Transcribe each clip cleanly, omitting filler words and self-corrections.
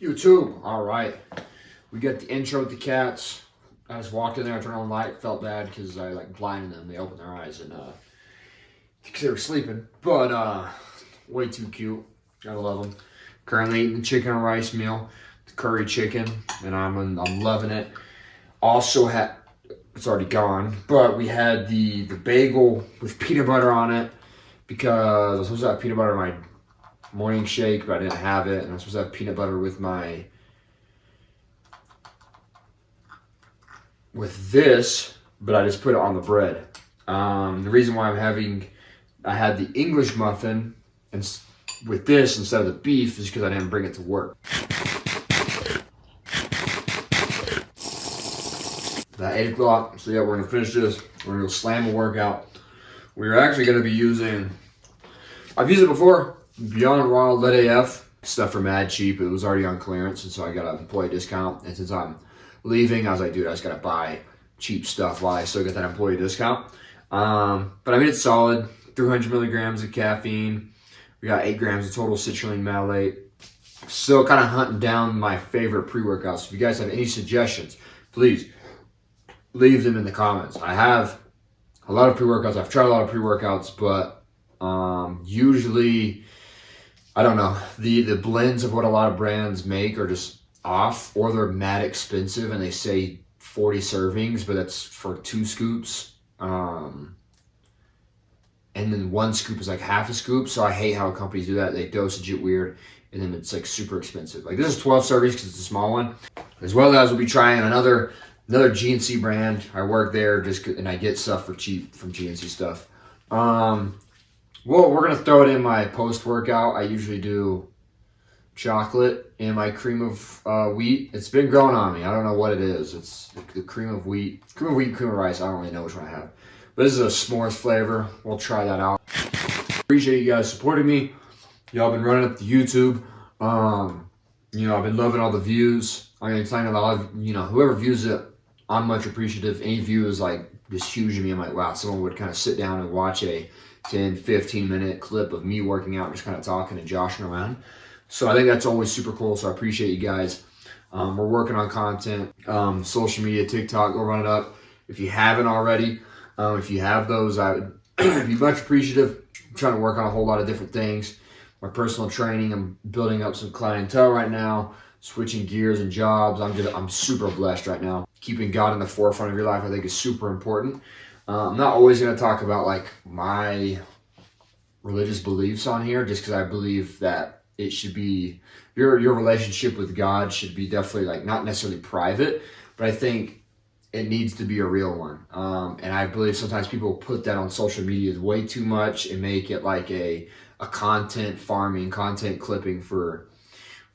YouTube, all right. We got the intro with the cats. I just walked in there, I turned on the light, felt bad because I like blinded them. They opened their eyes and because they were sleeping. But way too cute. Gotta love them. Currently eating the chicken and rice meal, the curry chicken, and I'm loving it. Also had, it's already gone, but we had the bagel with peanut butter on it because I was supposed to have peanut butter in my morning shake, but I didn't have it, and I'm supposed to have peanut butter with this, but I just put it on the bread. The reason why I had the English muffin and with this instead of the beef is because I didn't bring it to work. About 8 o'clock, so yeah, we're gonna finish this. We're gonna go slam a workout. We're actually gonna be using, I've used it before, Beyond Raw Lead AF. Stuff for mad cheap. It was already on clearance, and so I got an employee discount. And since I'm leaving, I was like, dude, I just gotta buy cheap stuff while I still get that employee discount. But I mean, it's solid. 300 milligrams of caffeine. We got 8 grams of total citrulline malate. Still kind of hunting down my favorite pre-workouts. If you guys have any suggestions, please leave them in the comments. I have a lot of pre-workouts. I've tried a lot of pre-workouts, but usually, I don't know, the blends of what a lot of brands make are just off, or they're mad expensive and they say 40 servings, but that's for 2 scoops. And then 1 scoop is like half a scoop. So I hate how companies do that. They dosage it weird, and then it's like super expensive. Like this is 12 servings because it's a small one. As well as we'll be trying another GNC brand. I work there and I get stuff for cheap from GNC stuff. Well, we're gonna throw it in my post-workout. I usually do chocolate in my cream of wheat. It's been growing on me. I don't know what it is. It's the cream of wheat, cream of rice. I don't really know which one I have. But this is a s'mores flavor. We'll try that out. Appreciate you guys supporting me. Y'all been running up the YouTube. I've been loving all the views. I mean, telling a lot of, whoever views it, I'm much appreciative. Any view is like just huge to me. I'm like, wow, someone would kind of sit down and watch a 10, 15 minute clip of me working out, just kind of talking and joshing around. So I think that's always super cool. So I appreciate you guys. We're working on content, social media, TikTok, go run it up. If you haven't already, if you have those, I would be much appreciative. I'm trying to work on a whole lot of different things. My personal training, I'm building up some clientele right now, switching gears and jobs. I'm super blessed right now. Keeping God in the forefront of your life, I think, is super important. I'm not always going to talk about like my religious beliefs on here, just because I believe that it should be, your relationship with God should be definitely like not necessarily private, but I think it needs to be a real one. And I believe sometimes people put that on social media way too much and make it like a content farming, content clipping for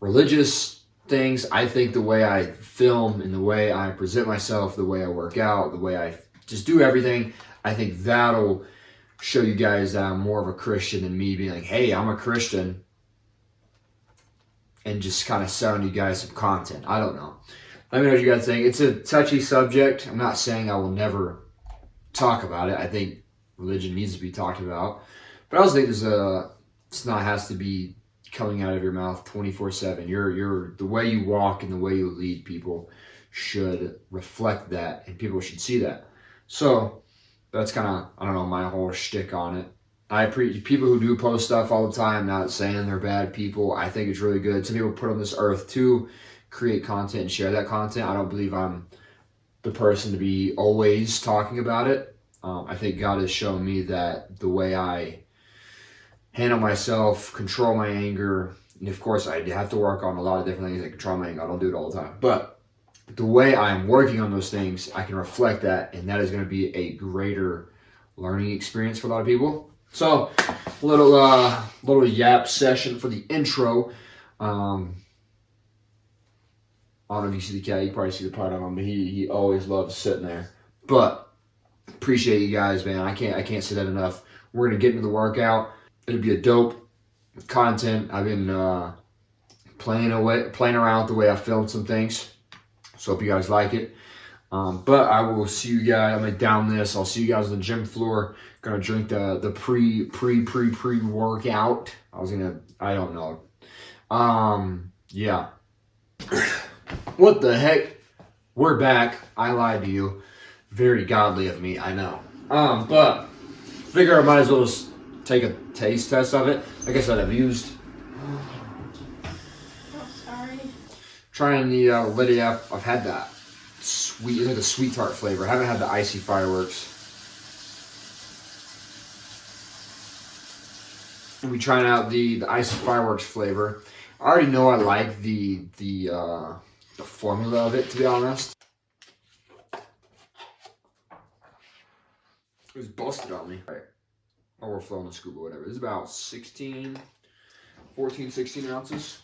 religious things. I think the way I film and the way I present myself, the way I work out, the way I just do everything, I think that'll show you guys that I'm more of a Christian than me being like, hey, I'm a Christian, and just kind of selling you guys some content. I don't know. Let me know what you guys think. It's a touchy subject. I'm not saying I will never talk about it. I think religion needs to be talked about. But I also think it's not has to be coming out of your mouth 24/7. The way you walk and the way you lead people should reflect that, and people should see that. So that's kind of, I don't know, my whole shtick on it. I appreciate people who do post stuff all the time, not saying they're bad people. I think it's really good. Some people put on this earth to create content and share that content. I don't believe I'm the person to be always talking about it. I think God has shown me that the way I handle myself, control my anger, and of course I have to work on a lot of different things. I control my anger. I don't do it all the time. But the way I'm working on those things, I can reflect that, and that is going to be a greater learning experience for a lot of people. So, little yap session for the intro. I don't know if you see the cat. You probably see the part on him, but he always loves sitting there. But appreciate you guys, man. I can't say that enough. We're gonna get into the workout. It'll be a dope content. I've been playing around with the way I filmed some things. So hope you guys like it. But I will see you guys. I'm gonna down this. I'll see you guys on the gym floor. Gonna drink the pre-workout. I don't know. Yeah. What the heck? We're back. I lied to you. Very godly of me, I know. But figure I might as well just take a taste test of it. Like I said, I've used. Oh, sorry. Trying the Lydia. I've had that sweet, like a sweet tart flavor. I haven't had the icy fireworks. We'll be trying out the icy fireworks flavor. I already know I like the formula of it, to be honest. It was busted on me. Right. Overflowing the scoop or whatever. This is about 16 ounces.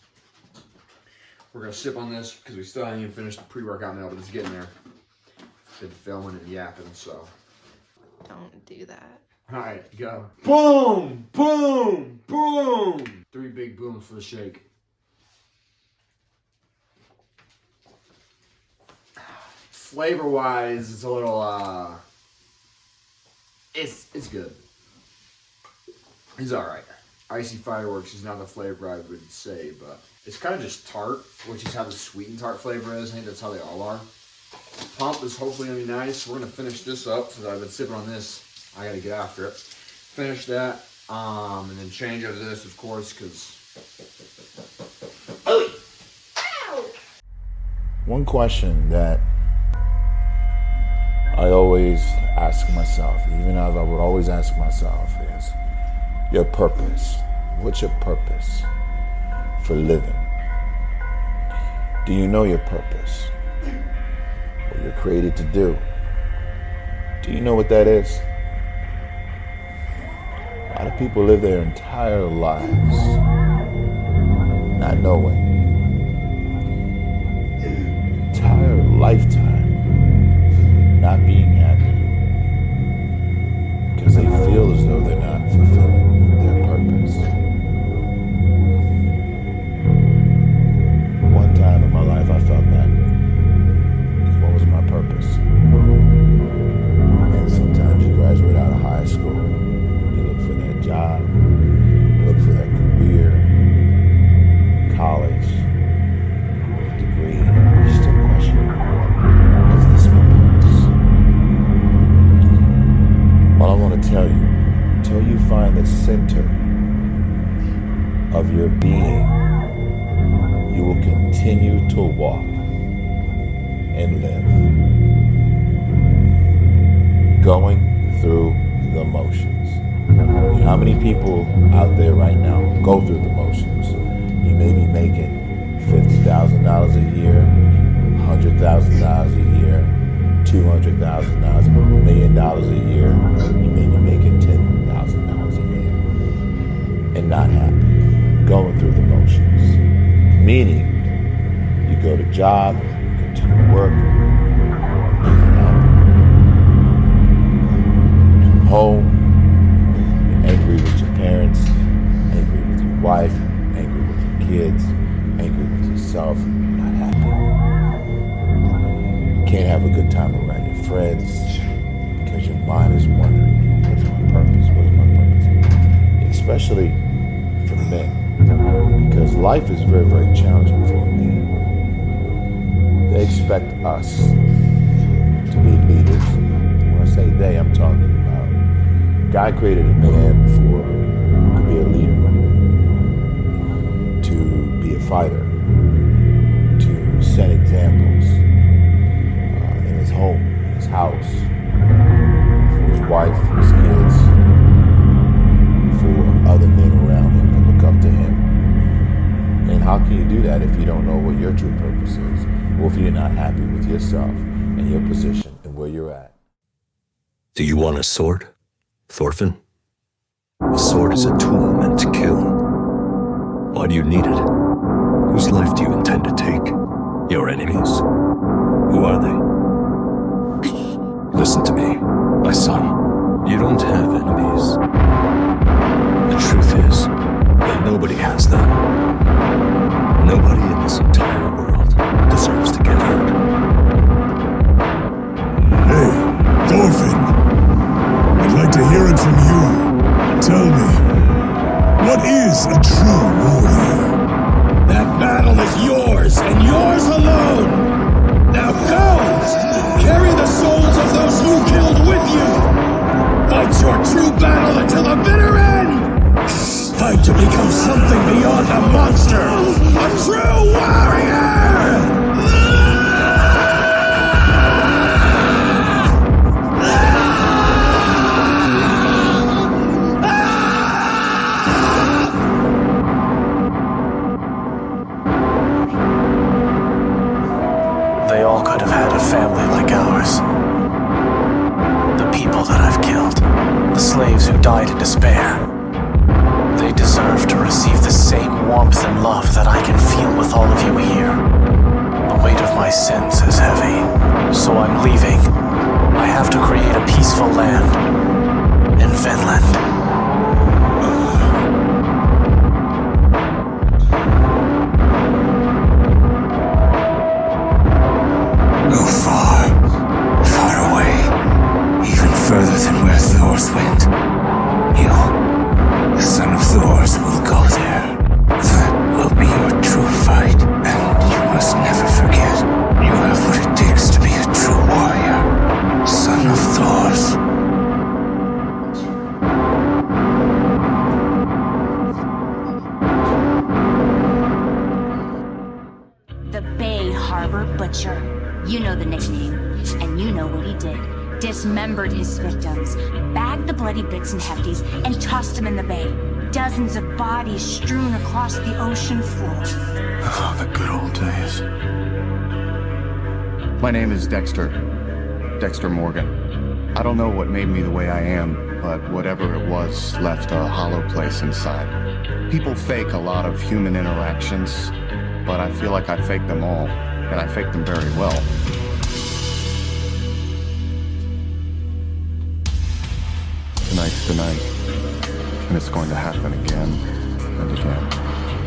We're going to sip on this because we still haven't even finished the pre-workout meal, but it's getting there. Been filming and yapping, so. Don't do that. All right, go. Boom, boom, boom. 3 big booms for the shake. Flavor-wise, it's a little, it's good. It's all right. Icy fireworks is not the flavor I would say, but it's kind of just tart, which is how the sweet and tart flavor is. I think that's how they all are. Pump is hopefully gonna be nice. We're gonna finish this up since I've been sipping on this. I gotta get after it. Finish that, and then change out of this, of course, because. One question that I always ask myself, even as I would always ask myself, is your purpose. What's your purpose for living? Do you know your purpose? What you're created to do? Do you know what that is? A lot of people live their entire lives not knowing. Entire lifetime not being happy because they feel as though they're not fulfilling their purpose. One time in my life I felt that. What was my purpose? And sometimes you graduate out of high school, you look for that job, you look for that career, college, degree, you still question, is this my purpose? Well, I want to tell you, until you find the center of your being, you will continue to walk and live, going through the motions. You know how many people out there right now go through the motions? You may be making $50,000 a year, $100,000 a year, $200,000, $1 million a year. You may be making $10,000 a year and not happy, going through the motions. Meaning, you go to job, you continue to work, you're not happy. Home, you're angry with your parents, angry with your wife, angry with your kids, angry with yourself, not happy. You can't have a good time around your friends because your mind is wondering, what is my purpose? What is my purpose? Especially for men, because life is very, very challenging for a man. They expect us to be leaders. When I say they, I'm talking about God created a man to be a leader, to be a fighter, to set examples in his home, in his house, for his wife, for his kids, for other men around him that look up to him. And how can you do that if you don't know what your true purpose is? Or if you're not happy with yourself and your position and where you're at? Do you want a sword, Thorfinn? A sword is a tool meant to kill. Why do you need it? Whose life do you intend to take? Your enemies? Who are they? Listen to me, my son. You don't have enemies. The truth is that nobody has them. Nobody in this entire world deserves to get hurt. Hey, Thorfinn. I'd like to hear it from you. Tell me, what is a true warrior? That battle is yours and yours become something beyond a monster! A true warrior! They all could have had a family like ours. The people that I've killed, the slaves who died in despair, they deserve to receive the same warmth and love that I can feel with all of you here. The weight of my sins is heavy, so I'm leaving. I have to create a peaceful land in Finland. Go far, far away, even further than where Thor's went. You, the son of Thor's, will go there. That will be your true fight, and you must never forget, you have what it takes to be a true warrior. Son of Thor's. The Bay Harbor Butcher. You know the nickname, and you know what he did. Dismembered his victims, bagged the bloody bits and hefties, and tossed them in the bay. Dozens of bodies strewn across the ocean floor. Oh, the good old days. My name is Dexter Morgan. I don't know what made me the way I am, but whatever it was left a hollow place inside. People fake a lot of human interactions, but I feel like I fake them all, and I fake them very well. Tonight's the night, and it's going to happen again and again.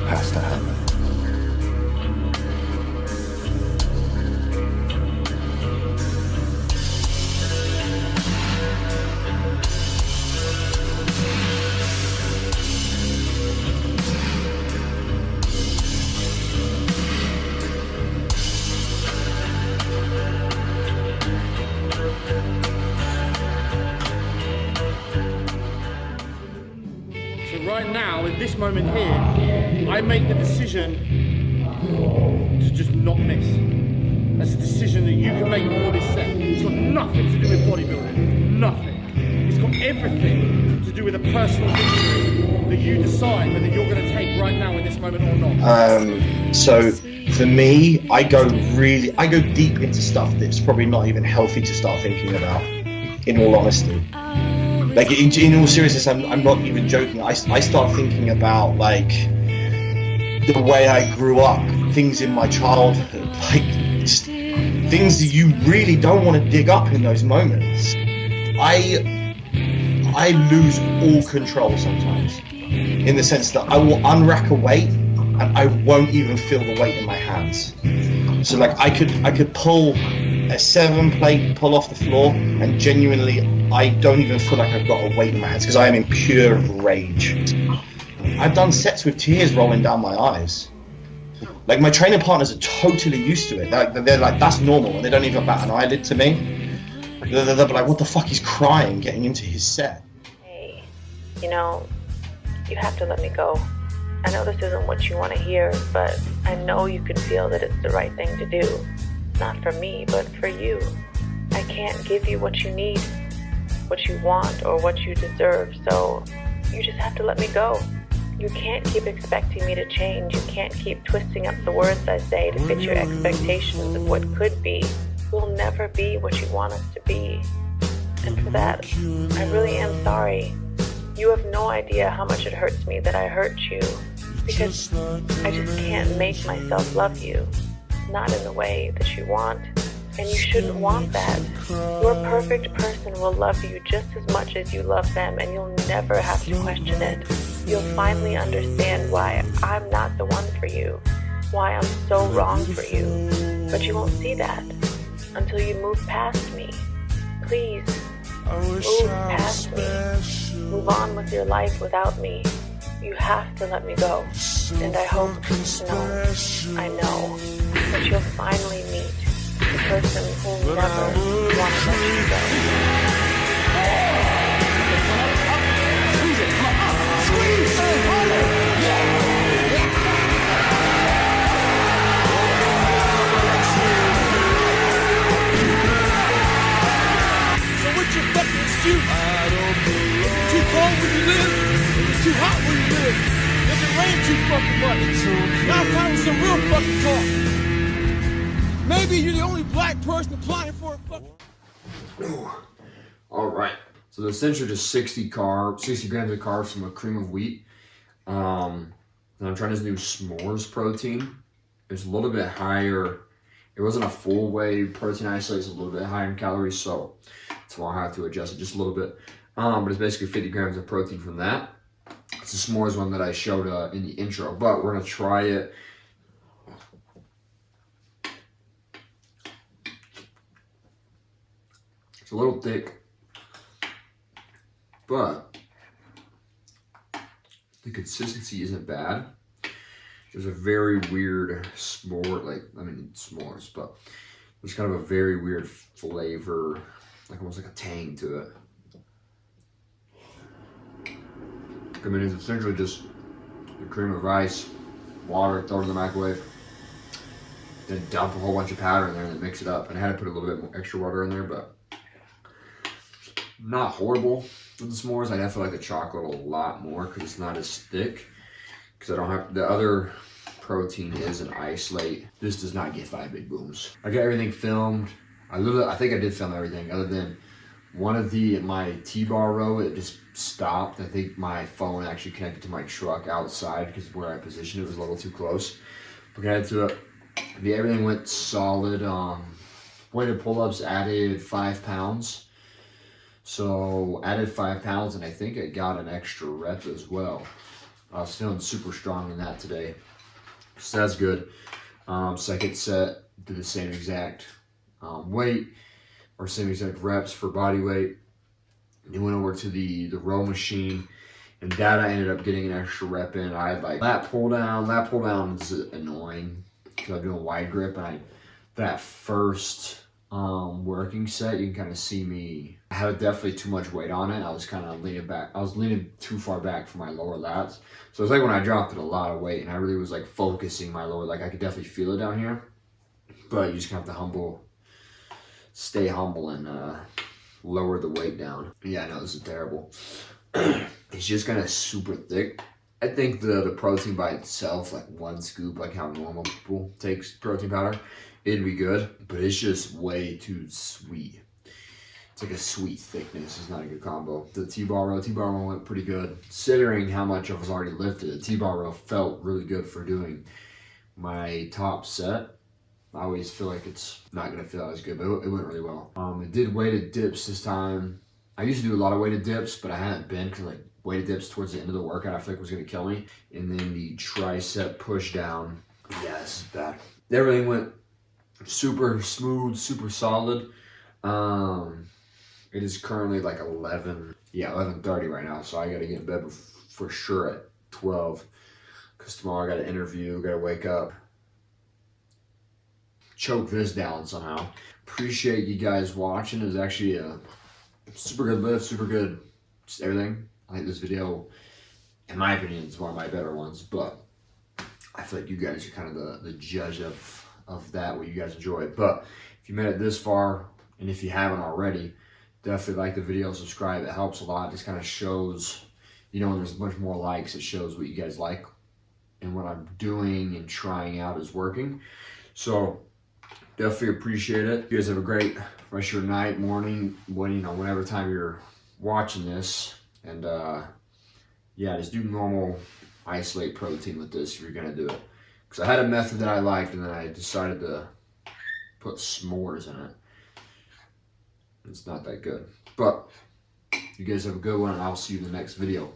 Has to happen. Right now, in this moment here, I make the decision to just not miss. That's a decision that you can make before this set. It's got nothing to do with bodybuilding. Nothing. It's got everything to do with a personal victory that you decide whether you're going to take right now in this moment or not. So for me, I go deep into stuff that's probably not even healthy to start thinking about, in all honesty. Like, in all seriousness, I'm not even joking. I start thinking about, like, the way I grew up, things in my childhood, like, just things that you really don't want to dig up in those moments. I lose all control sometimes, in the sense that I will unrack a weight and I won't even feel the weight in my hands. So, like, I could pull a 7-plate pull off the floor, and genuinely I don't even feel like I've got a weight in my hands because I am in pure rage. I've done sets with tears rolling down my eyes. Like, my training partners are totally used to it. They're like, that's normal, and they don't even bat an eyelid to me. They'll be like, what the fuck, he's crying getting into his set. Hey, you know, you have to let me go. I know this isn't what you want to hear, but I know you can feel that it's the right thing to do. Not for me, but for you. I can't give you what you need, what you want, or what you deserve, so you just have to let me go. You can't keep expecting me to change. You can't keep twisting up the words I say to fit your expectations of what could be. We'll never be what you want us to be. And for that, I really am sorry. You have no idea how much it hurts me that I hurt you, because I just can't make myself love you. Not in the way that you want, and you shouldn't want that. Your perfect person will love you just as much as you love them, and you'll never have to question it. You'll finally understand why I'm not the one for you, why I'm so wrong for you, but you won't see that until you move past me. Please, move past me. Move on with your life without me. You have to let me go, and I hope, no, I know, that you'll finally meet the person who'll never want to let you go. Squeeze! Harder! fucking much. Now it's time for some real fucking talk. Maybe you're the only black person applying for a fucking... All right. So the essentially just 60 grams of carbs from a cream of wheat. And I'm trying this new s'mores protein. It's a little bit higher. It wasn't a full whey protein isolate. It's a little bit higher in calories, so that's why I have to adjust it just a little bit. But it's basically 50 grams of protein from that. It's a s'mores one that I showed in the intro, but we're gonna try it. It's a little thick, but the consistency isn't bad. There's a very weird s'mores, but there's kind of a very weird flavor, like almost like a tang to it. I mean, it's essentially just the cream of rice, water, throw it in the microwave, then dump a whole bunch of powder in there and then mix it up. And I had to put a little bit more extra water in there, but not horrible with the s'mores. I definitely like the chocolate a lot more because it's not as thick. Because I don't have, the other protein is an isolate. This does not get 5 big booms. I got everything filmed. I think I did film everything other than one of my T-bar row, it just stopped. I think my phone actually connected to my truck outside because where I positioned it was a little too close. But I had to, everything went solid. Weighted pull-ups added 5 pounds. So added 5 pounds and I think I got an extra rep as well. I was feeling super strong in that today. So that's good. Second set, did the same exact weight or same exact reps for body weight. Then went over to the row machine, and that I ended up getting an extra rep in. I had like lat pull down. Lat pull down is annoying because I'm doing wide grip, and that first working set, you can kind of see me. I had definitely too much weight on it. I was kind of leaning back. I was leaning too far back for my lower lats. So it's like when I dropped it a lot of weight, and I really was like focusing my lower. Like I could definitely feel it down here, but you just have to stay humble and lower the weight down. Yeah, I know this is terrible. It's just kind of super thick. I think the protein by itself, like 1 scoop, like how normal people take protein powder, it'd be good, but it's just way too sweet. It's like a sweet thickness. It's not a good combo. The T-bar row went pretty good. Considering how much I was already lifted, the T-bar row felt really good for doing my top set. I always feel like it's not gonna feel as good, but it went really well. It did weighted dips this time. I used to do a lot of weighted dips, but I hadn't been because like weighted dips towards the end of the workout I feel like was gonna kill me. And then the tricep push down. Yeah, this is bad. Everything went super smooth, super solid. It is currently like 11:30 right now, so I gotta get in bed for sure at 12 because tomorrow I got an interview, gotta wake up, choke this down somehow. Appreciate you guys watching. It was actually a super good lift, super good, just everything. I think this video, in my opinion, is one of my better ones, but I feel like you guys are kind of the judge of that, what you guys enjoy. But if you made it this far, and if you haven't already, definitely like the video, subscribe. It helps a lot. It just kind of shows, when there's a bunch more likes, it shows what you guys like and what I'm doing and trying out is working. So definitely appreciate it. You guys have a great rest of your night, morning, whatever time you're watching this. And yeah, just do normal isolate protein with this if you're gonna do it. Because I had a method that I liked and then I decided to put s'mores in it. It's not that good. But you guys have a good one and I'll see you in the next video.